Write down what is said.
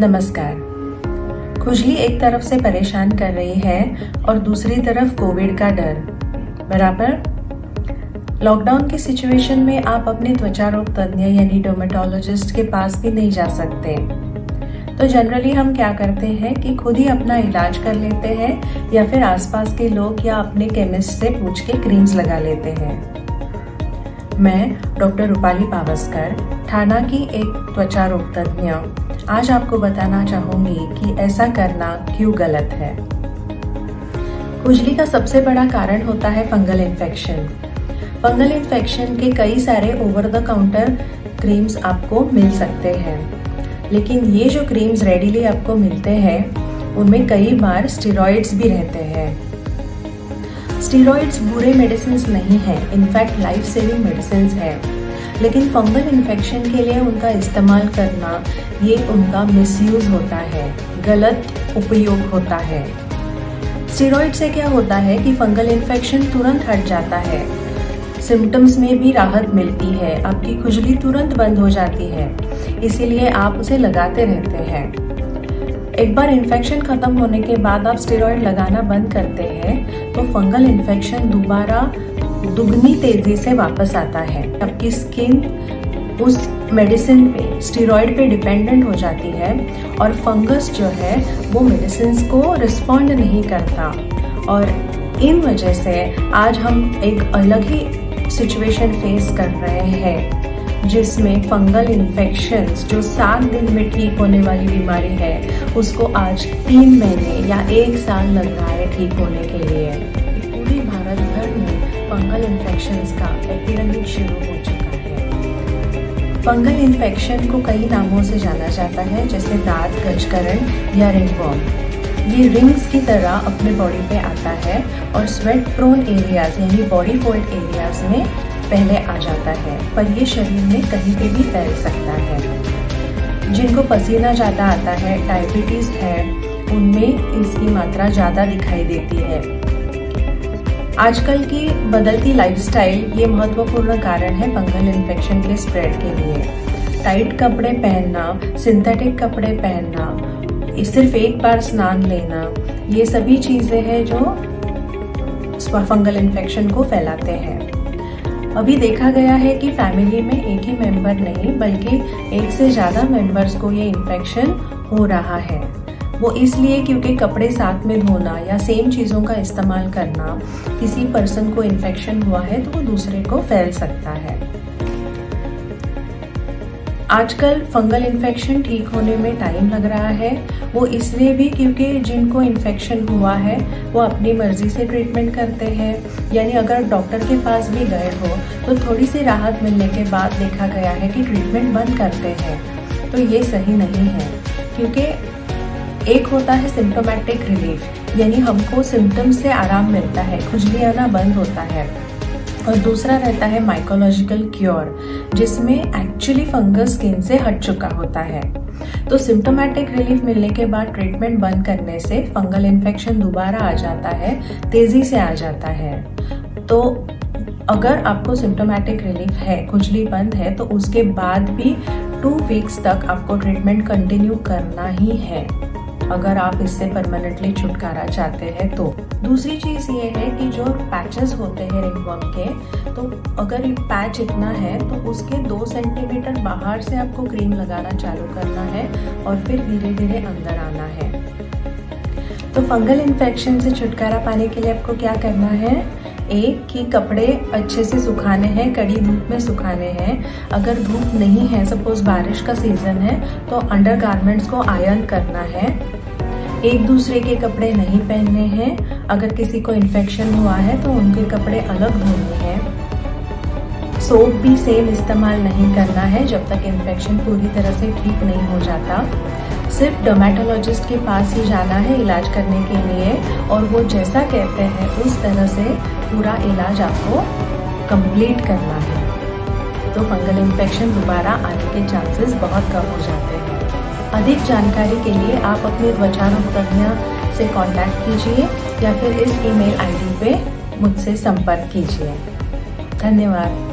नमस्कार। खुजली एक तरफ से परेशान कर रही है और दूसरी तरफ कोविड का डर बराबर। लॉकडाउन की सिचुएशन में आप अपने त्वचा रोग तज्ञ यानी डर्मेटोलॉजिस्ट के पास भी नहीं जा सकते। तो जनरली हम क्या करते हैं कि खुद ही अपना इलाज कर लेते हैं या फिर आसपास के लोग या अपने केमिस्ट से पूछ के क्रीम्स लगा लेते हैं। मैं डॉक्टर रूपाली पावस्कर, ठाणा की एक त्वचा रोग तज्ञ, आज आपको बताना चाहूंगी कि ऐसा करना क्यों गलत है। खुजली का सबसे बड़ा कारण होता है फंगल इन्फेक्शन। फंगल इन्फेक्शन के कई सारे ओवर द काउंटर क्रीम्स आपको मिल सकते हैं, लेकिन ये जो क्रीम्स रेडीली आपको मिलते हैं उनमें कई बार स्टेरॉइड्स भी रहते हैं। स्टेरॉइड्स बुरे मेडिसिन नहीं हैं, इनफैक्ट लाइफ सेविंग मेडिसिन है, लेकिन फंगल इन्फेक्शन के लिए उनका इस्तेमाल करना ये उनका मिसयूज होता है, गलत उपयोग होता है। स्टेरॉइड से क्या होता है कि फंगल इन्फेक्शन तुरंत हट जाता है, सिम्टम्स में भी राहत मिलती है, आपकी खुजली तुरंत बंद हो जाती है, इसीलिए आप उसे लगाते रहते हैं। एक बार इन्फेक्शन खत्म होने के बाद आप स्टेरॉइड लगाना बंद करते हैं तो फंगल इन्फेक्शन दोबारा दुगनी तेजी से वापस आता है। आपकी स्किन उस मेडिसिन पे, स्टेरॉइड पे डिपेंडेंट हो जाती है और फंगस जो है वो मेडिसिन को रिस्पॉन्ड नहीं करता, और इन वजह से आज हम एक अलग ही सिचुएशन फेस कर रहे हैं जिसमें फंगल इन्फेक्शंस जो 7 दिन में ठीक होने वाली बीमारी है उसको आज 3 महीने या 1 साल लग रहा है ठीक होने के लिए। पूरे भारत भर में फंगल इन्फेक्शंस का एपिडेमिक शुरू हो चुका है। फंगल इन्फेक्शन को कई नामों से जाना जाता है, जैसे दांत गजकरण या रिंगवॉर्म। ये रिंग्स की तरह अपने बॉडी पे आता है और स्वेट प्रोन एरियाज यानी बॉडी फोल्ड एरियाज में पहले आ जाता है, पर ये शरीर में कहीं पे भी फैल सकता है। जिनको पसीना ज़्यादा आता है, डायबिटीज़ है, उनमें इसकी मात्रा ज़्यादा दिखाई देती है। आजकल की बदलती लाइफस्टाइल ये महत्वपूर्ण कारण है फंगल इन्फेक्शन के स्प्रेड के लिए। टाइट कपड़े पहनना, सिंथेटिक कपड़े पहनना, सिर्फ एक बार स्नान लेना, ये सभी चीज़ें हैं जो फंगल इन्फेक्शन को फैलाते हैं। अभी देखा गया है कि फैमिली में एक ही मेंबर नहीं बल्कि एक से ज़्यादा मेंबर्स को ये इन्फेक्शन हो रहा है। वो इसलिए क्योंकि कपड़े साथ में धोना या सेम चीज़ों का इस्तेमाल करना, किसी पर्सन को इन्फेक्शन हुआ है तो वो दूसरे को फैल सकता है। आजकल फंगल इन्फेक्शन ठीक होने में टाइम लग रहा है, वो इसलिए भी क्योंकि जिनको इन्फेक्शन हुआ है वो अपनी मर्जी से ट्रीटमेंट करते हैं, यानी अगर डॉक्टर के पास भी गए हो तो थोड़ी सी राहत मिलने के बाद देखा गया है कि ट्रीटमेंट बंद करते हैं। तो ये सही नहीं है, क्योंकि एक होता है सिम्टोमेटिक रिलीफ, यानी हमको सिम्टम्स से आराम मिलता है, खुजली आना बंद होता है, और दूसरा रहता है माइकोलॉजिकल क्योर, जिसमें एक्चुअली फंगस स्किन से हट चुका होता है। तो सिम्टोमेटिक रिलीफ मिलने के बाद ट्रीटमेंट बंद करने से फंगल इन्फेक्शन दोबारा आ जाता है, तेजी से आ जाता है। तो अगर आपको सिम्टोमेटिक रिलीफ है, खुजली बंद है, तो उसके बाद भी 2 वीक्स तक आपको ट्रीटमेंट कंटिन्यू करना ही है अगर आप इससे परमानेंटली छुटकारा चाहते हैं तो। दूसरी चीज़ ये है कि जो पैचेस होते हैं रिंगवॉर्म के, तो अगर पैच इतना है तो उसके 2 सेंटीमीटर बाहर से आपको क्रीम लगाना चालू करना है और फिर धीरे धीरे अंदर आना है। तो फंगल इन्फेक्शन से छुटकारा पाने के लिए आपको क्या करना है? एक कि कपड़े अच्छे से सुखाने हैं, कड़ी धूप में सुखाने हैं। अगर धूप नहीं है, सपोज बारिश का सीजन है, तो अंडर गारमेंट्स को आयरन करना है। एक दूसरे के कपड़े नहीं पहनने हैं। अगर किसी को इन्फेक्शन हुआ है तो उनके कपड़े अलग धोने हैं। सोप भी सेम इस्तेमाल नहीं करना है जब तक इन्फेक्शन पूरी तरह से ठीक नहीं हो जाता। सिर्फ डर्मेटोलॉजिस्ट के पास ही जाना है इलाज करने के लिए, और वो जैसा कहते हैं उस तरह से पूरा इलाज आपको कंप्लीट करना है। तो फंगल इन्फेक्शन दोबारा आने के चांसेस बहुत कम हो जाते हैं। अधिक जानकारी के लिए आप अपने त्वचा रोग तज्ञ से कांटेक्ट कीजिए या फिर इस ईमेल आईडी पे मुझसे संपर्क कीजिए। धन्यवाद।